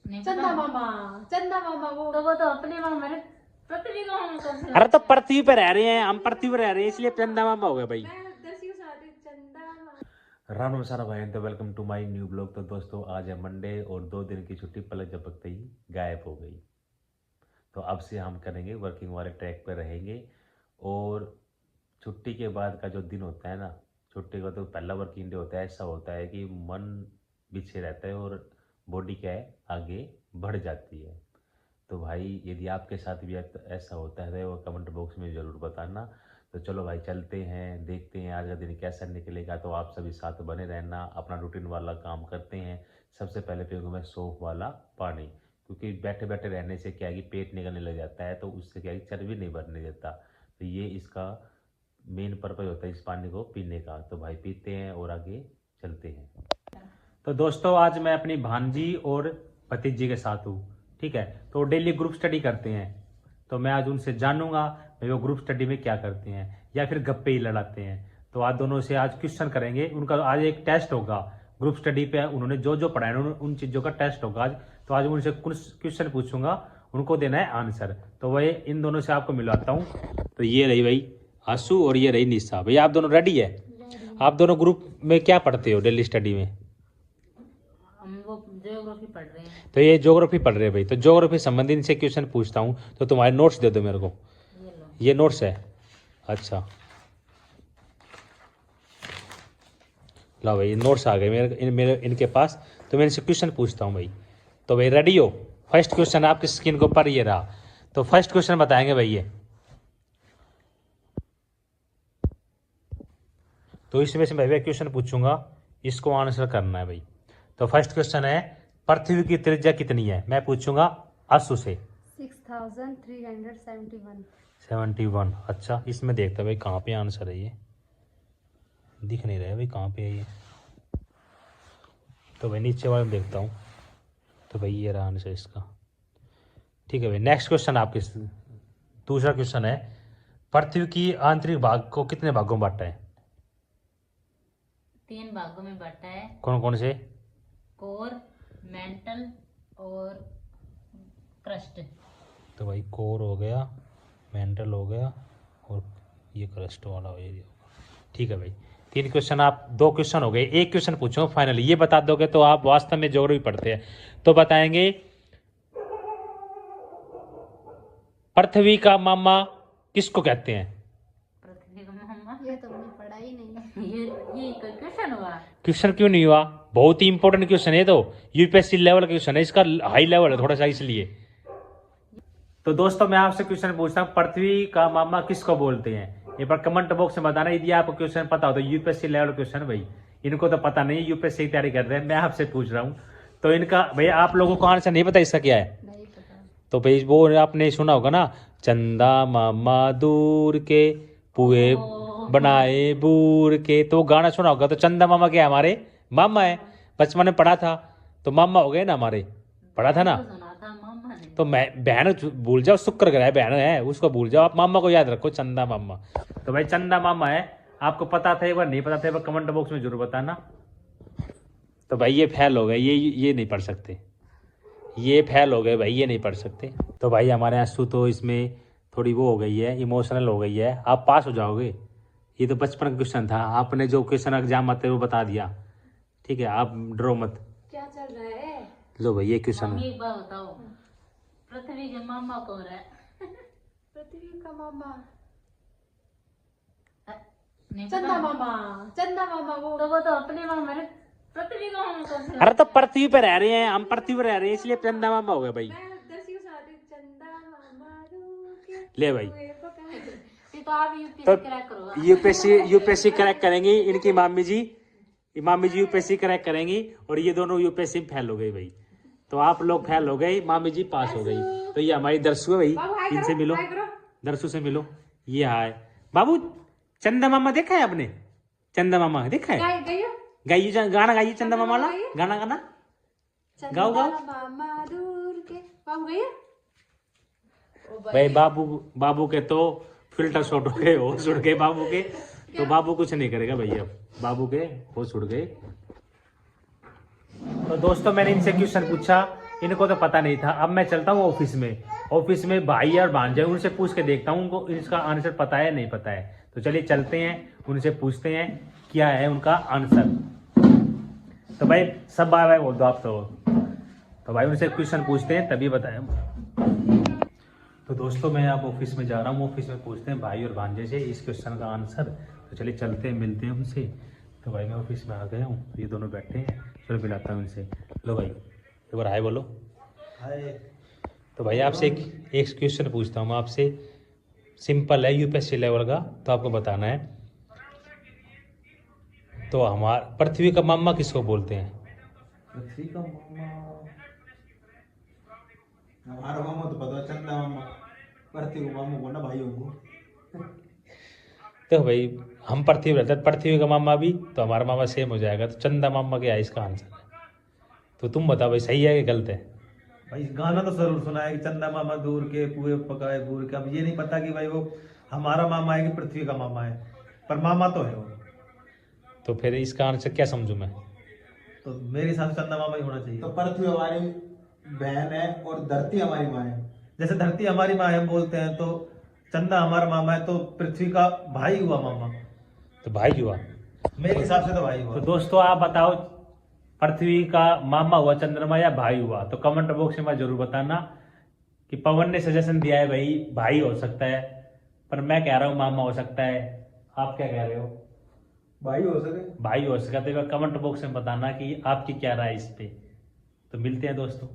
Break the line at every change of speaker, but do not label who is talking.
चंदा मामा वो तो अपने मामा ने पृथ्वी का मामा कौन सा?
अरे तो पृथ्वी पे रह रहे हैं हम, पृथ्वी पे रह रहे हैं इसलिए चंदा मामा हो गया भाई। राम राम सारा भाई, तो welcome to my new blog. तो दोस्तों आज है मंडे और 2 दिन की छुट्टी पलक झपकते ही गायब हो गई। तो अब से हम करेंगे वर्किंग वाले ट्रैक पर रहेंगे। और छुट्टी के बाद का जो दिन होता है ना, छुट्टी का तो पहला वर्किंग डे होता है, ऐसा होता है कि मन पीछे रहता है और बॉडी क्या है आगे बढ़ जाती है। तो भाई यदि आपके साथ भी ऐसा होता है तो वो कमेंट बॉक्स में ज़रूर बताना। तो चलो भाई चलते हैं, देखते हैं आज का दिन कैसा निकलेगा। तो आप सभी साथ बने रहना, अपना रूटीन वाला काम करते हैं। सबसे पहले पीऊँगा मैं सौंफ वाला पानी, क्योंकि बैठे बैठे रहने से क्या है कि पेट निकलने लग जाता है, तो उससे क्या है कि चर्बी नहीं बढ़ने देता। तो ये इसका मेन पर्पज होता है इस पानी को पीने का। तो भाई पीते हैं और आगे चलते हैं। तो दोस्तों आज मैं अपनी भांजी और भतीजी के साथ हूँ, ठीक है। तो डेली ग्रुप स्टडी करते हैं, तो मैं आज उनसे जानूंगा भाई वो ग्रुप स्टडी में क्या करते हैं या फिर गप्पे ही लड़ाते हैं। तो आज दोनों से आज क्वेश्चन करेंगे, उनका आज एक टेस्ट होगा ग्रुप स्टडी पे, उन्होंने जो जो पढ़ाया उन चीज़ों का टेस्ट होगा आज। तो आज उनसे कुछ क्वेश्चन पूछूंगा, उनको देना है आंसर। तो वही इन दोनों से आपको मिलवाता हूँ। तो ये रही भाई आंसू और ये रही निशा। भैया आप दोनों रेडी है? आप दोनों ग्रुप में क्या पढ़ते हो डेली स्टडी में?
हम वो ज्योग्राफी पढ़ रहे हैं।
तो ये ज्योग्राफी पढ़ रहे हैं भाई। तो ज्योग्राफी संबंधी इनसे क्वेश्चन पूछता हूँ, तो तुम्हारे नोट्स दे दो मेरे को।
ये लो।
ये नोट्स है, अच्छा लो भाई नोट्स आ गए मेरे इनके पास। तो मैं इनसे क्वेश्चन पूछता हूँ भाई। तो भाई रेडी हो? फर्स्ट क्वेश्चन आपकी स्क्रीन के ऊपर ये रहा। तो फर्स्ट क्वेश्चन बताएंगे भाई ये। तो इसमें से मैं क्वेश्चन पूछूंगा, इसको आंसर करना है भाई। तो फर्स्ट क्वेश्चन है पृथ्वी की त्रिज्या कितनी है? मैं पूछूंगा आंसू से।
6371।
71। अच्छा इसमें देखता भाई कहाँ पे आंसर है, ये दिख नहीं रहा है भाई कहाँ पे है ये। तो भाई नीचे वाले में देखता हूँ। तो भाई ये रहा आंसर इसका, ठीक है भाई। नेक्स्ट क्वेश्चन आपके, दूसरा क्वेश्चन है पृथ्वी की आंतरिक भाग को कितने भागों में बांटा है?
3 भागों में बांटा है।
कौन कौन से?
कोर, मेंटल और क्रस्ट।
तो भाई कोर हो गया, मेंटल हो गया और ये क्रस्ट वाला हो गया, ठीक है भाई। 3 क्वेश्चन, आप 2 क्वेश्चन हो गए। एक क्वेश्चन पूछूंगा फाइनली, ये बता दोगे तो आप वास्तव में ज्योग्राफी पढ़ते हैं। तो बताएंगे पृथ्वी का मामा किसको कहते हैं?
पृथ्वी का मामा।
ये तो मैंने पढ़ा ही नहीं है।
ये कोई क्वेश्चन हुआ?
क्वेश्चन क्यों नहीं हुआ? बहुत ही इंपॉर्टेंट क्वेश्चन है, तो यूपीएससी लेवल का क्वेश्चन है, इसका हाई लेवल है थोड़ा सा इसलिए। तो दोस्तों मैं आपसे क्वेश्चन पूछता हूँ, पृथ्वी का मामा किसको बोलते हैं? एक बार कमेंट बॉक्स में बताना यदि आपको क्वेश्चन पता हो। तो यूपीएससी लेवल क्वेश्चन भाई, इनको तो पता नहीं, यूपीएससी की तैयारी कर रहे हैं, मैं आपसे पूछ रहा हूँ। तो इनका भैया आप लोगों को आंसर नहीं पता इसका क्या है?
नहीं पता।
तो भाई वो आपने सुना होगा ना, चंदा मामा दूर के पुए बनाए बूर के। तो वो गाना सुना होगा। तो चंदा मामा क्या है? हमारे मामा है, बचपन में पढ़ा था। तो मामा हो गए ना हमारे, पढ़ा था ना।
सुना था मामा ने।
तो मैं बहन भूल जाओ, शुक्र कराए बहन है उसको भूल जाओ, आप मामा को याद रखो, चंदा मामा। तो भाई चंदा मामा है, आपको पता था एक बार, नहीं पता था एक बार कमेंट बॉक्स में जरूर बताना। तो भाई ये फेल हो गए, ये नहीं पढ़ सकते, ये फेल हो गए भाई, ये नहीं पढ़ सकते। तो भाई हमारे आंसू तो इसमें थोड़ी वो हो गई है, इमोशनल हो गई है। आप पास हो जाओगे, ये तो बचपन का क्वेश्चन था, आपने जो क्वेश्चन एग्जाम आते वो बता दिया, ठीक है। आप डरो मत।
क्या चल रहा है?
लो भाई ये क्वेश्चन
मम्मी
है।
एक बात बताओ, पृथ्वी के मामा कौन है?
पृथ्वी का मामा
नहीं
चंदा
पता?
मामा
वो तो अपने मामा ने पृथ्वी का मामा कौन सा?
अरे तो पृथ्वी पे रह रहे हैं हम, पृथ्वी पे रह रहे हैं इसलिए चंदा मामा हो गए भाई।
चंदा मामा रूके
ले भाई,
ये तो आप यूपीएससी क्रैक करो।
यूपीएससी क्रैक करेंगी इनकी मामी जी यूपीएससी क्रैक करेंगी, और ये दोनों यूपीएससी में फेल हो गई भाई। तो आप लोग फेल हो गए, मामी जी पास हो गई। तो ये हमारी दरसू है भाई, इनसे मिलो, दरसू से मिलो। ये हाय बाबू, चंदा मामा देखा है आपने? चंदा मामा देखा है? गाइए गाना, गाइए चंदा मामा वाला गाना, गाना गाओ गाओ
मामा दूर के। बाबू गया?
भाई। बाबू के तो फिल्टर शॉट हो गए, होश उड़ गए बाबू के। तो बाबू कुछ नहीं करेगा भैया, बाबू के होश उड़ गए। तो दोस्तों मैंने इनसे क्वेश्चन पूछा, इनको तो पता नहीं था। अब मैं चलता हूँ ऑफिस में भाई और भांजे उनसे पूछ के देखता हूँ उनको इसका आंसर पता है नहीं पता है। तो चलिए चलते हैं उनसे पूछते हैं क्या है उनका आंसर। तो भाई सब बाय बाय बोल दो आप तो भाई उनसे क्वेश्चन पूछते हैं तभी बताएं। तो दोस्तों मैं अब ऑफिस में जा रहा हूँ, ऑफिस में पूछते हैं भाई और भांजे से इस क्वेश्चन का आंसर। तो चलिए चलते हैं मिलते हैं उनसे। तो भाई मैं ऑफिस में आ गया हूँ, ये दोनों बैठे हैं, चलो मिलाता हूँ उनसे। लो भाई एक बार हाय बोलो।
हाय।
तो भाई आपसे एक क्वेश्चन पूछता हूँ मैं आपसे, सिंपल है यूपीएससी लेवल का, तो आपको बताना है। तो हमारा पृथ्वी का मामा किसको बोलते हैं?
पृथ्वी का मामा, हमारा मामा तो पता है, चंदा मामा। पृथ्वी को मामा बोलना भाई होंगे।
तो भाई हम पृथ्वी रहते हैं, पृथ्वी का मामा भी तो हमारा मामा सेम हो जाएगा। तो चंदा मामा क्या है इसका आंसर? तो तुम बताओ भाई सही है कि गलत है?
भाई गाना तो जरूर सुना है कि चंदा मामा दूर के पुए पकाए बूर के। अब ये नहीं पता कि भाई वो हमारा मामा है कि पृथ्वी का मामा है, पर मामा तो है वो।
तो फिर इसका आंसर क्या समझूं मैं?
तो मेरे हिसाब से चंदा मामा ही होना चाहिए।
तो पृथ्वी हमारी बहन है और धरती हमारी माँ है।
जैसे धरती हमारी माँ है हम बोलते हैं, तो चंदा हमारा मामा है, तो पृथ्वी का भाई हुआ मामा।
तो भाई हुआ।
मेरे हिसाब से तो भाई
तो
हुआ।
दोस्तों आप बताओ पृथ्वी का मामा हुआ चंद्रमा या भाई हुआ? तो कमेंट बॉक्स में जरूर बताना। कि पवन ने सजेशन दिया है भाई हो सकता है, पर मैं कह रहा हूँ मामा हो सकता है। आप क्या कह रहे हो?
भाई हो सके।
भाई हो सकता है। कमेंट बॉक्स में बताना कि आपकी क्या राय इस पे। तो मिलते हैं दोस्तों।